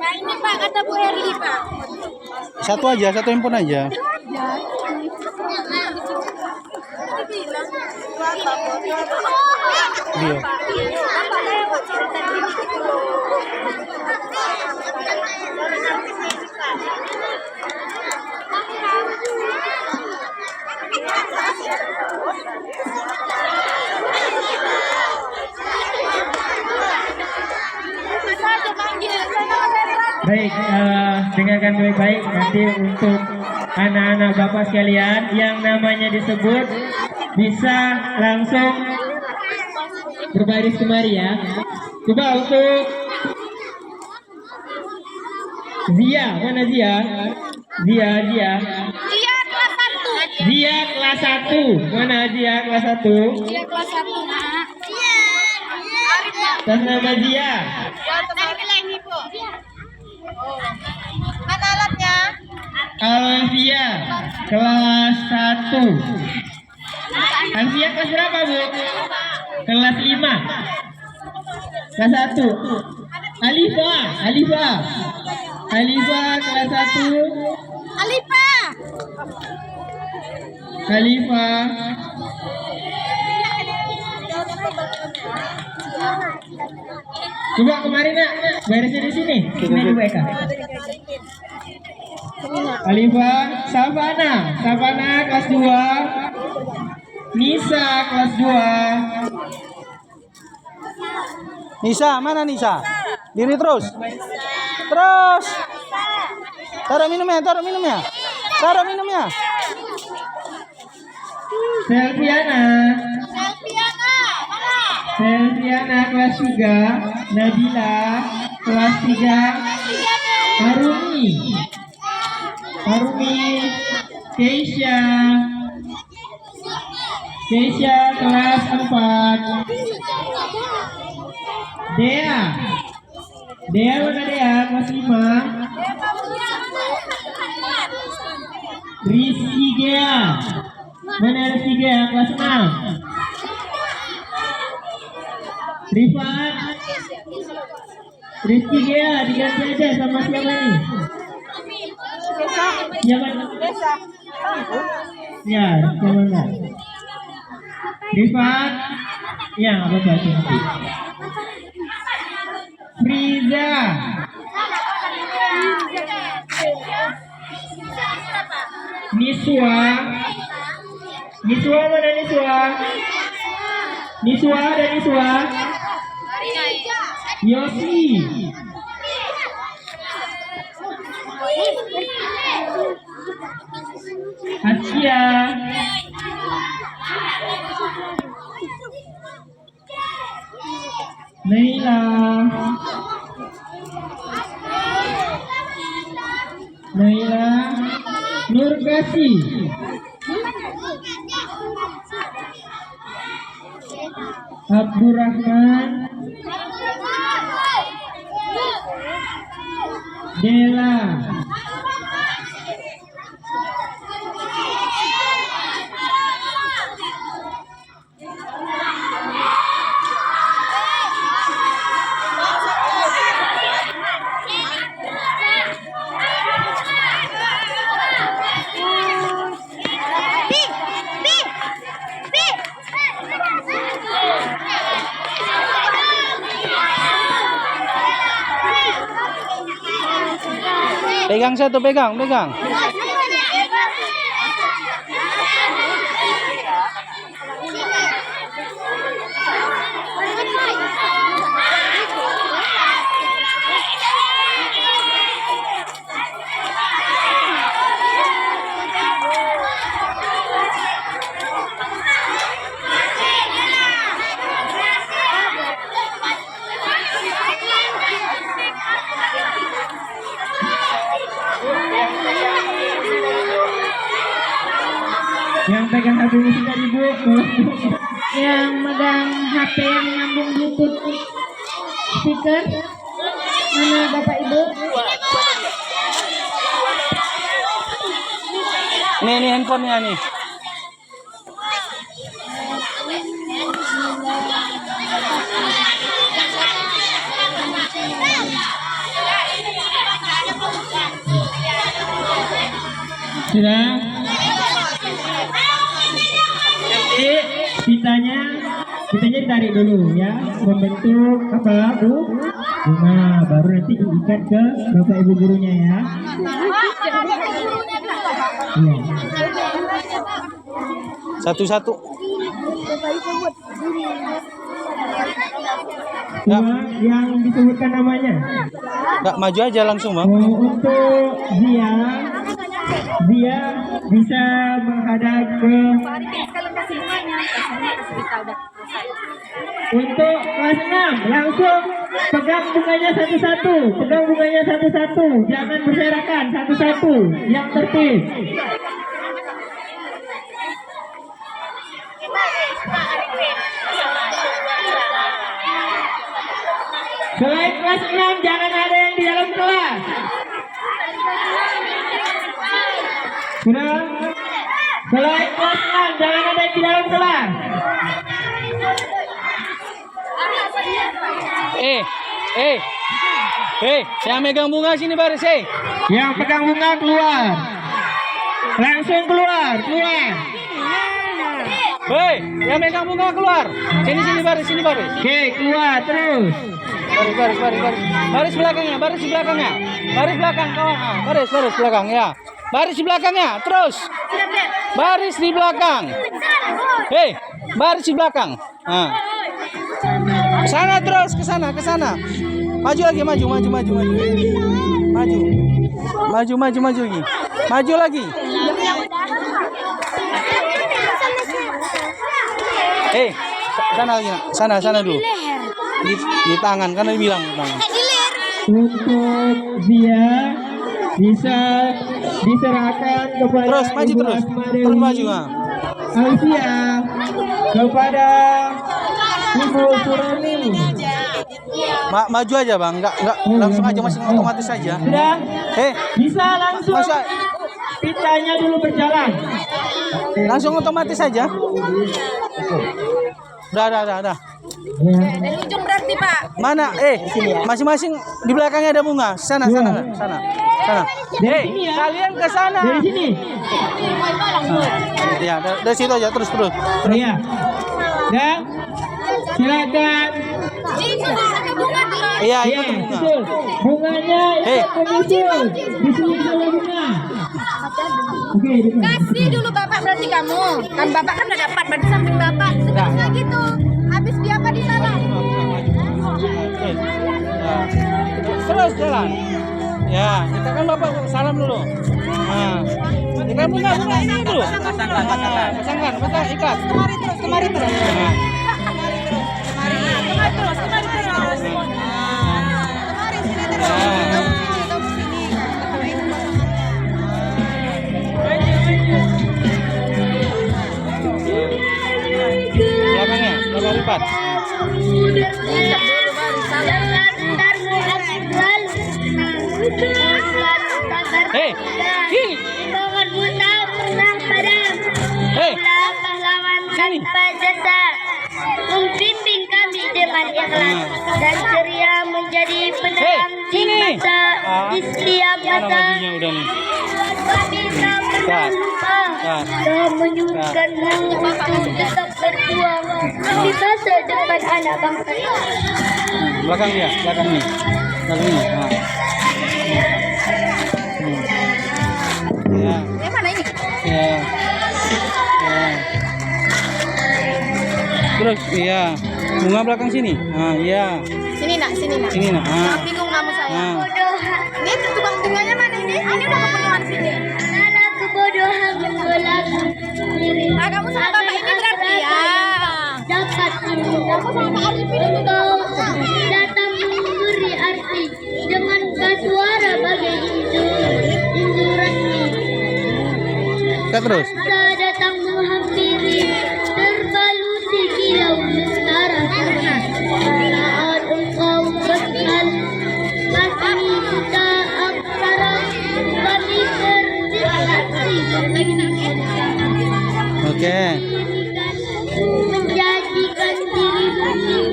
Ini Pak, kata Bu Herli Pak. Satu aja, satu handphone aja. Iya. Baik, dengarkan baik-baik. Nanti untuk anak-anak bapak sekalian yang namanya disebut bisa langsung berbaris kemari ya. Coba untuk Zia, mana Zia? Zia kelas 1. Zia kelas 1. Mana Zia kelas 1? Dia kelas 1, Nak. Atas nama Zia. Mana alatnya? Alvia kelas 1. Alvia kelas berapa, Bu? Kelas 5. Kelas 1. Alifa kelas 1. Alifa. Coba kemarin Nak, beresnya di sini. Sini dulu Eka. Alifa, Savana kelas 2. Nisa kelas 2. Nisa, mana Nisa? Diri terus. Terus. Taruh minumnya. Selviana kelas 3. Nabila kelas 3. Harumi. Keisha kelas 4. Dea mana Dea kelas 5. Rizky Gea mana Rizky Gea kelas 6. Rifat Rizky Gea diganti aja sama siapa ini? Siapa? Ya, siapa enggak? Rifat ya, apa-apa nanti. Friza Niswa mana Niswa Yosi Asia Naila Nurkasi Abdurrahman Dela Pegang satu, pegang. Yang pegang HP musik tadi Bu. Yang megang HP yang nyambung Bluetooth speaker. Mana Bapak Ibu? Ini handphonenya nih. Sudah. Jadi pitanya ditarik dulu ya, membentuk apa Bu? Bunga, baru nanti diikat ke Bapak Ibu gurunya ya. Iya. Satu-satu. Dua yang disebutkan namanya. Nggak maju aja langsung bang. Untuk Zia bisa menghadap ke. Untuk kelas 6 langsung pegang bunganya satu-satu, jangan berserakan, satu-satu, yang tertib. Selain kelas 6 jangan ada yang di dalam kelas. Sudah? Selain kelas 6 jangan ada yang di dalam kelas. Yang megang bunga sini baris, Yang pegang bunga keluar. Langsung keluar. Yang megang bunga keluar. Sini baris. Oke, keluar terus. Baris belakangnya. Baris belakang kawan. Baris belakang ya. Baris di belakangnya, terus. Baris di belakang. Baris di belakang. Nah. Kesana terus, kesana. Maju lagi, maju lagi. Maju lagi. Sana dulu. Di tangan, karena dibilang tangan. Untuk dia bisa diserahkan kepada Terus maju Ibu terus. Asma Terus Dewi maju. Alfia, kepada Ibu Surani. Maju aja bang, nggak langsung aja, masih otomatis aja. Sudah? Bisa langsung. Masa, pitanya dulu berjalan. langsung otomatis aja. Udah. Ya. Dari ujung berarti Pak. Mana? Masing-masing di belakangnya ada bunga. Sana. Dari sini ya. Kalian ke sana. Dari sini. Ya, dari situ aja terus. Iya. Dan silakan. Iya, Iya, itu bunga. betul. Bunganya menyusul. Disusul bunga. Oke, Kasih dulu Bapak berarti kamu. Kan Bapak kan udah dapat berarti samping Bapak. Seterusnya gitu. Habis dia apa di sana? Terus jalan. Ya, kita kan Bapak salam dulu. Nah, kita bunga ini dulu. Pasangkan, ikat. Kemari terus. Nah. Belakangnya, belakang lipat. Sini. Pahlawan tanpa jasa, membimbing kami dengan ikhlas dan ceria menjadi penerang di masa di setiap masa. Kami tak pernah lupa dan menyuruhkanmu untuk tetap berjuang di masa depan anak bangsa. Belakang dia, belakang ini. Nah. Ya. Yang mana ini? Ya. Terus, iya. Bunga belakang sini. Nah, iya. Sini nak. Sini nak. Jangan bingung kamu saya. Nah. Ini tukang bunganya mana ini? Ini udah kepenuhan sini. Karena kebodohan menggolaku diri. Kamu sama Bapak ini berarti ya. Dapat aku sama Arifin engkau datang memberi arti dengan suara bagai indu resmi. Kita terus. Datang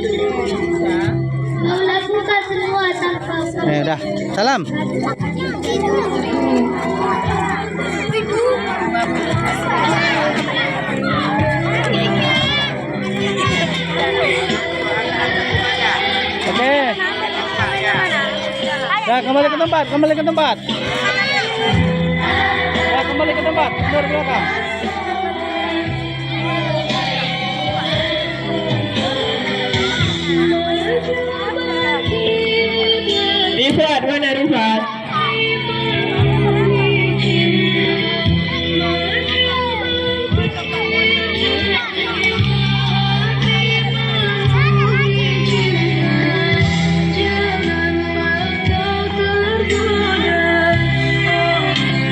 Kau lakukan semua tanpa Udah. Salam. Oke. Ya, kembali ke tempat, kembali ke tempat. Ya, kembali ke tempat, mundur ke belakang. Rifat, mana